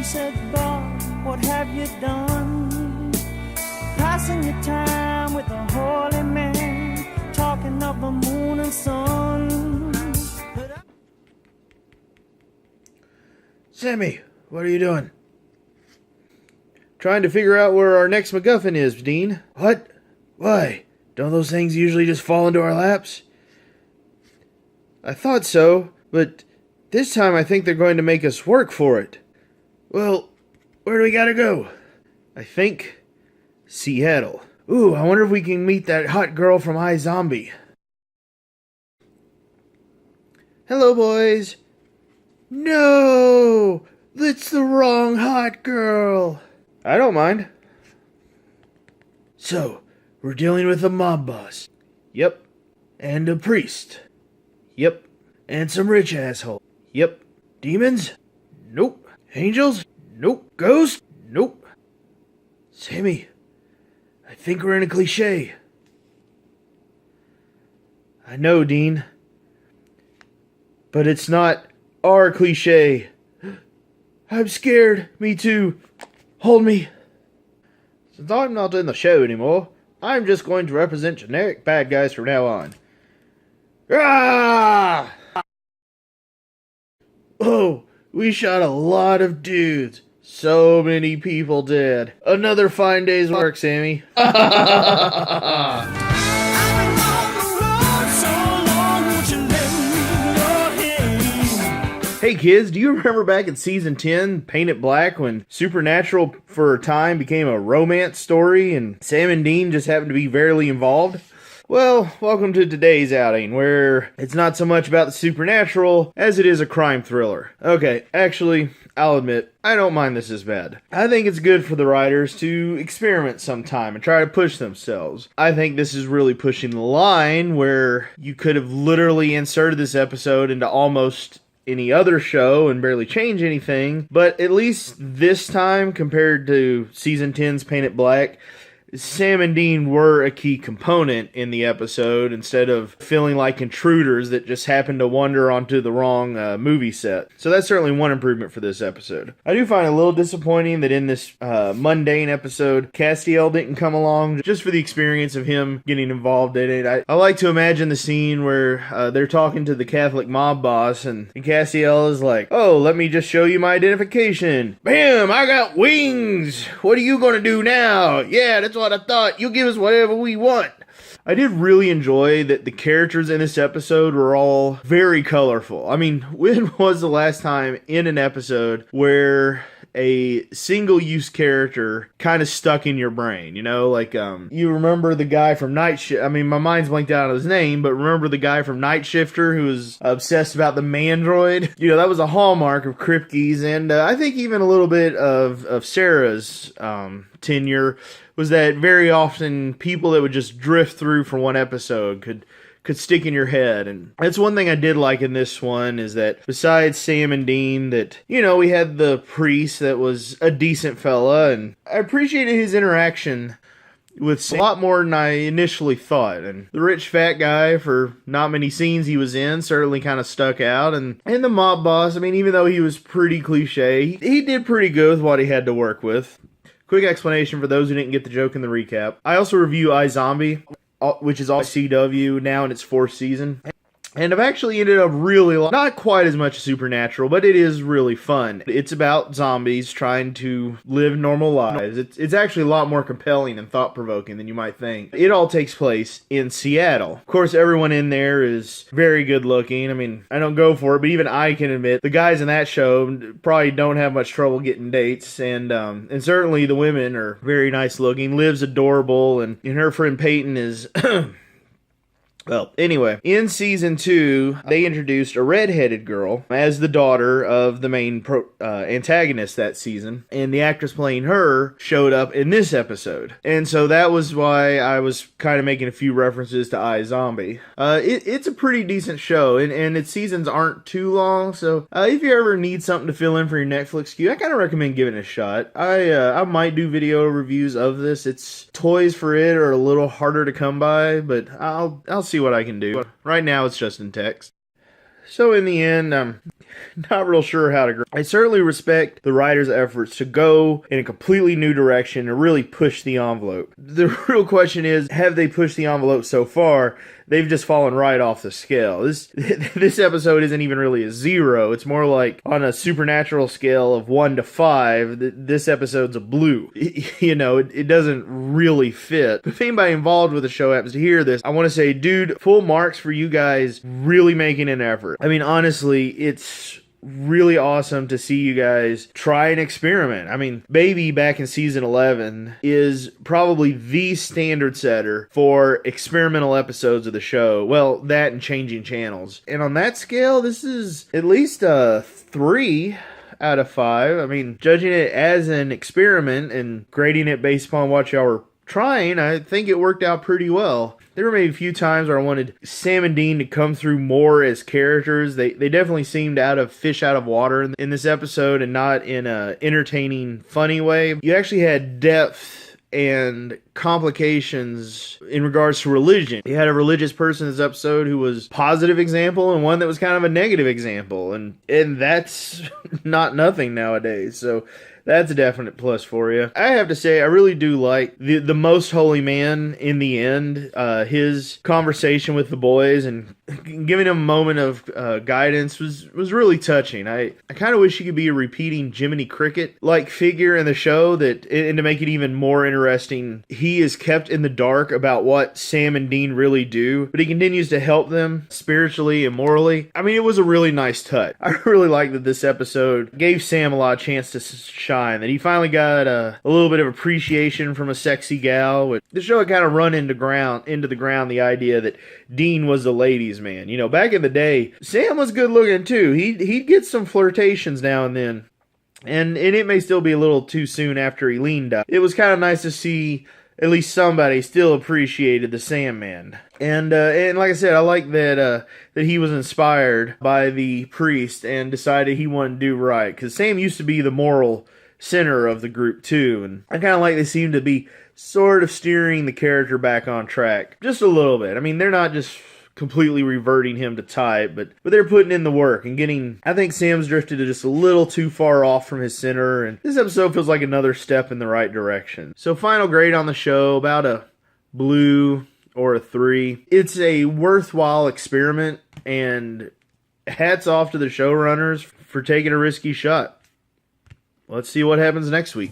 She said, Bob, what have you done? Passing your time with a holy man, talking of the moon and sun. Sammy, what are you doing? Trying to figure out where our next MacGuffin is, Dean. What? Why? Don't those things usually just fall into our laps? I thought so, but this time I think they're going to make us work for it. Well, where do we gotta go? I think Seattle. Ooh, I wonder if we can meet that hot girl from iZombie. Hello, boys. No! That's the wrong hot girl. I don't mind. So, we're dealing with a mob boss. Yep. And a priest. Yep. And some rich asshole. Yep. Demons? Nope. Angels? Nope. Ghosts? Nope. Sammy, I think we're in a cliché. I know, Dean. But it's not our cliché. I'm scared. Me too. Hold me. Since I'm not in the show anymore, I'm just going to represent generic bad guys from now on. Ah! Oh, we shot a lot of dudes. So many people dead. Another fine day's work, Sammy. Hey kids, do you remember back in season 10, Paint It Black, when Supernatural for a time became a romance story and Sam and Dean just happened to be barely involved? Well, welcome to today's outing, where it's not so much about the supernatural as it is a crime thriller. Okay, actually, I'll admit, I don't mind this as bad. I think it's good for the writers to experiment sometime and try to push themselves. I think this is really pushing the line where you could have literally inserted this episode into almost any other show and barely change anything, but at least this time, compared to season 10's Paint It Black, Sam and Dean were a key component in the episode instead of feeling like intruders that just happened to wander onto the wrong movie set. So that's certainly one improvement for this episode. I do find it a little disappointing that in this mundane episode, Castiel didn't come along just for the experience of him getting involved in it. I like to imagine the scene where they're talking to the Catholic mob boss and Castiel is like, "Oh, let me just show you my identification. Bam, I got wings. What are you going to do now? Yeah, that's what I thought. You give us whatever we want." I did really enjoy that the characters in this episode were all very colorful. I mean, when was the last time in an episode where a single-use character kind of stuck in your brain, you know? Like, you remember the guy from Night Shift. I mean, my mind's blanked out on his name, but remember the guy from Night Shifter who was obsessed about the Mandroid? You know, that was a hallmark of Kripke's, and I think even a little bit of Sarah's tenure was that very often people that would just drift through for one episode could stick in your head. And that's one thing I did like in this one, is that besides Sam and Dean, that, you know, we had the priest that was a decent fella, and I appreciated his interaction with Sam a lot more than I initially thought. And the rich fat guy, for not many scenes he was in, certainly kind of stuck out. And the mob boss, I mean, even though he was pretty cliche, he did pretty good with what he had to work with. Quick explanation for those who didn't get the joke in the recap. I also review iZombie, which is on CW now in its 4th season. And I've actually ended up really not quite as much Supernatural, but it is really fun. It's about zombies trying to live normal lives. It's actually a lot more compelling and thought-provoking than you might think. It all takes place in Seattle. Of course, everyone in there is very good-looking. I mean, I don't go for it, but even I can admit the guys in that show probably don't have much trouble getting dates, and certainly the women are very nice-looking. Liv's adorable, and her friend Peyton is Well, anyway, in season 2, they introduced a redheaded girl as the daughter of the main antagonist that season, and the actress playing her showed up in this episode. And so that was why I was kind of making a few references to iZombie. It's a pretty decent show, and its seasons aren't too long, so if you ever need something to fill in for your Netflix queue, I kind of recommend giving it a shot. I might do video reviews of this. Its toys for it are a little harder to come by, but I'll see what I can do. Right now, it's just in text. So in the end, not real sure how to grade. I certainly respect the writer's efforts to go in a completely new direction and really push the envelope. The real question is, have they pushed the envelope so far? They've just fallen right off the scale. This episode isn't even really a 0. It's more like on a supernatural scale of 1 to 5. This episode's a blue. It doesn't really fit. If anybody involved with the show happens to hear this, I want to say, dude, full marks for you guys really making an effort. I mean, honestly, it's really awesome to see you guys try and experiment. I mean, Baby back in season 11 is probably the standard setter for experimental episodes of the show. Well, that and changing channels. And on that scale, this is at least a 3 out of 5. I mean, judging it as an experiment and grading it based upon what y'all were trying, I think it worked out pretty well. There were maybe a few times where I wanted Sam and Dean to come through more as characters. They definitely seemed fish out of water in this episode, and not in a entertaining, funny way. You actually had depth and complications in regards to religion. You had a religious person in this episode who was a positive example and one that was kind of a negative example. And that's not nothing nowadays. So that's a definite plus for you. I have to say, I really do like the most holy man in the end. His conversation with the boys and giving him a moment of guidance was really touching. I kind of wish he could be a repeating Jiminy Cricket-like figure in the show, and to make it even more interesting, he is kept in the dark about what Sam and Dean really do, but he continues to help them spiritually and morally. I mean, it was a really nice touch. I really like that this episode gave Sam a lot of chance to shine, that he finally got a little bit of appreciation from a sexy gal. The show had kind of run into the ground the idea that Dean was the ladies' man. Back in the day, Sam was good looking too. He'd get some flirtations now and then. And it may still be a little too soon after Eileen died. It was kind of nice to see at least somebody still appreciated the Sandman. And like I said, I like that he was inspired by the priest and decided he wanted to do right. Because Sam used to be the moral center of the group too. And I kind of like they seem to be sort of steering the character back on track. Just a little bit. I mean, they're not just completely reverting him to type, but they're putting in the work and getting... I think Sam's drifted just a little too far off from his center, and this episode feels like another step in the right direction. So final grade on the show, about a blue or a 3. It's a worthwhile experiment, and hats off to the showrunners for taking a risky shot. Let's see what happens next week.